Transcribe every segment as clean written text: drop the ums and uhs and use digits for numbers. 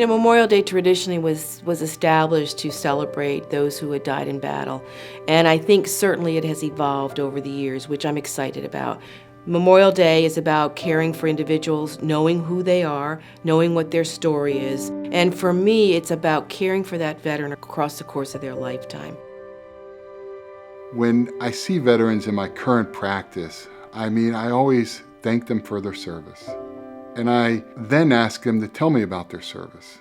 Memorial Day traditionally was established to celebrate those who had died in battle, and I think certainly it has evolved over the years, which I'm excited about. Memorial Day is about caring for individuals, knowing who they are, knowing what their story is, and for me, it's about caring for that veteran across the course of their lifetime. When I see veterans in my current practice, I always thank them for their service. And I then ask them to tell me about their service.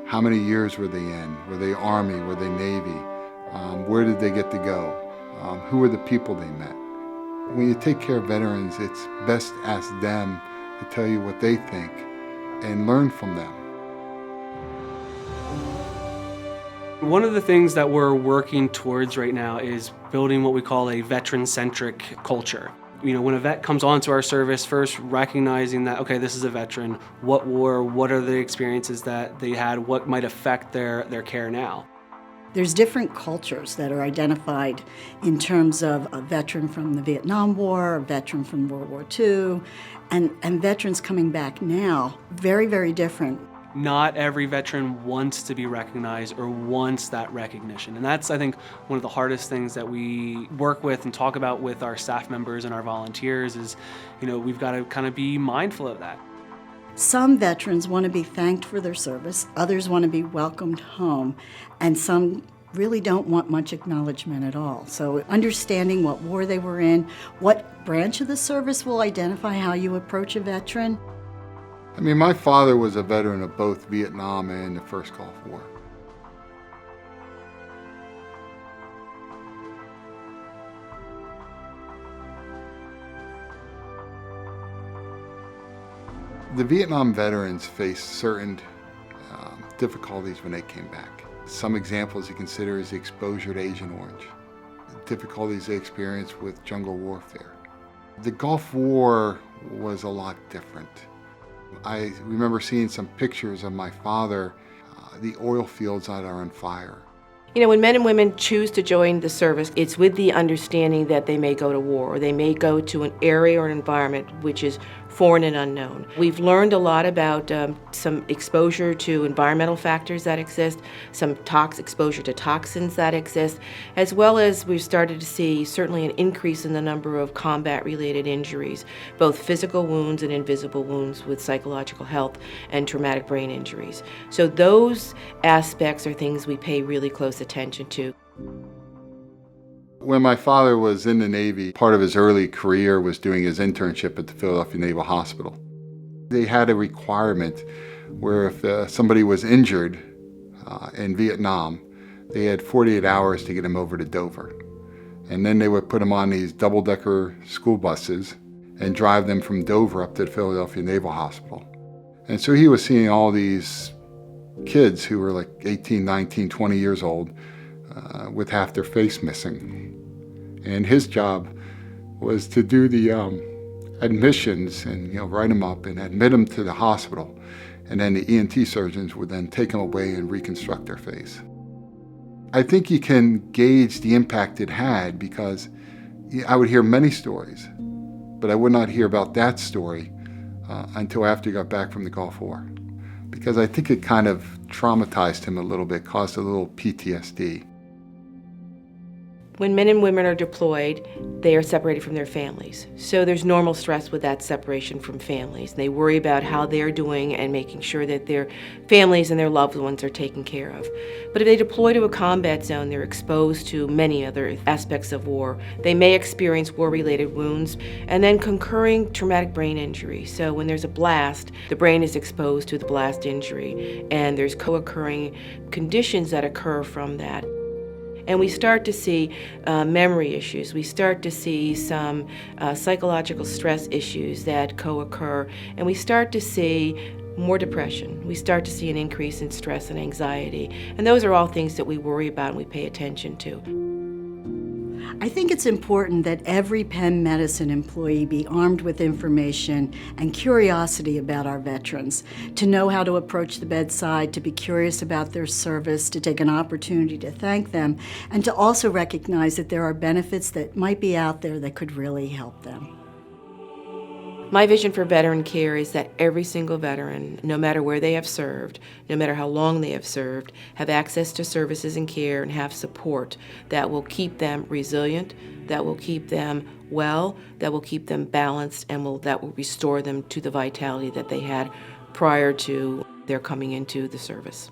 How many years were they in? Were they Army? Were they Navy? Where did they get to go? Who were the people they met? When you take care of veterans, it's best to ask them to tell you what they think and learn from them. One of the things that we're working towards right now is building what we call a veteran-centric culture. When a vet comes onto our service, first recognizing that, okay, this is a veteran, what are the experiences that they had, what might affect their care now. There's different cultures that are identified in terms of a veteran from the Vietnam War, a veteran from World War II, and veterans coming back now, very, very different. Not every veteran wants to be recognized or wants that recognition. And that's, I think, one of the hardest things that we work with and talk about with our staff members and our volunteers is, we've got to kind of be mindful of that. Some veterans want to be thanked for their service, others want to be welcomed home, and some really don't want much acknowledgement at all. So understanding what war they were in, what branch of the service will identify how you approach a veteran. My father was a veteran of both Vietnam and the First Gulf War. The Vietnam veterans faced certain difficulties when they came back. Some examples you consider is the exposure to Agent Orange, the difficulties they experienced with jungle warfare. The Gulf War was a lot different. I remember seeing some pictures of my father, the oil fields that are on fire. When men and women choose to join the service, it's with the understanding that they may go to war, or they may go to an area or an environment which is foreign and unknown. We've learned a lot about some exposure to environmental factors that exist, some exposure to toxins that exist, as well as we've started to see certainly an increase in the number of combat-related injuries, both physical wounds and invisible wounds with psychological health and traumatic brain injuries. So those aspects are things we pay really close attention to. When my father was in the Navy, part of his early career was doing his internship at the Philadelphia Naval Hospital. They had a requirement where if somebody was injured in Vietnam, they had 48 hours to get him over to Dover. And then they would put him on these double-decker school buses and drive them from Dover up to the Philadelphia Naval Hospital. And so he was seeing all these kids who were like 18, 19, 20 years old with half their face missing. And his job was to do the admissions and write them up and admit them to the hospital. And then the ENT surgeons would then take them away and reconstruct their face. I think you can gauge the impact it had because I would hear many stories, but I would not hear about that story until after he got back from the Gulf War. Because I think it kind of traumatized him a little bit, caused a little PTSD. When men and women are deployed, they are separated from their families. So there's normal stress with that separation from families. They worry about how they're doing and making sure that their families and their loved ones are taken care of. But if they deploy to a combat zone, they're exposed to many other aspects of war. They may experience war-related wounds and then concurring traumatic brain injury. So when there's a blast, the brain is exposed to the blast injury, and there's co-occurring conditions that occur from that. And we start to see memory issues. We start to see some psychological stress issues that co-occur. And we start to see more depression. We start to see an increase in stress and anxiety. And those are all things that we worry about and we pay attention to. I think it's important that every Penn Medicine employee be armed with information and curiosity about our veterans, to know how to approach the bedside, to be curious about their service, to take an opportunity to thank them, and to also recognize that there are benefits that might be out there that could really help them. My vision for veteran care is that every single veteran, no matter where they have served, no matter how long they have served, have access to services and care and have support that will keep them resilient, that will keep them well, that will keep them balanced, and that will restore them to the vitality that they had prior to their coming into the service.